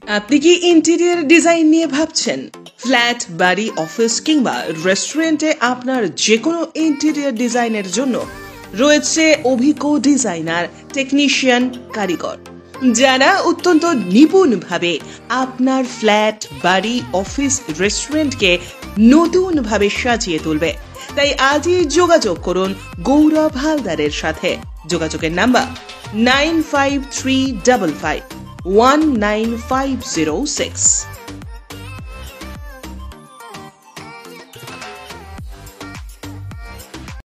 আপনি কি interior design নিয়ে ভাবছেন? ফ্ল্যাট, বাড়ি, অফিস কিংবা রেস্টুরেন্টে আপনার যে কোনো ইন্টেরিয়র ডিজাইনের জন্য রয়েছে অভিজ্ঞ ডিজাইনার, টেকনিশিয়ান, কারিগর, যারা অত্যন্ত নিপুণভাবে আপনার ফ্ল্যাট, বাড়ি, অফিস, রেস্টুরেন্টকে নতুনভাবে সাজিয়ে তুলবে। তাই আজই যোগাযোগ করুন গৌরব হালদারের সাথে। যোগাযোগের নাম্বার 9535519506।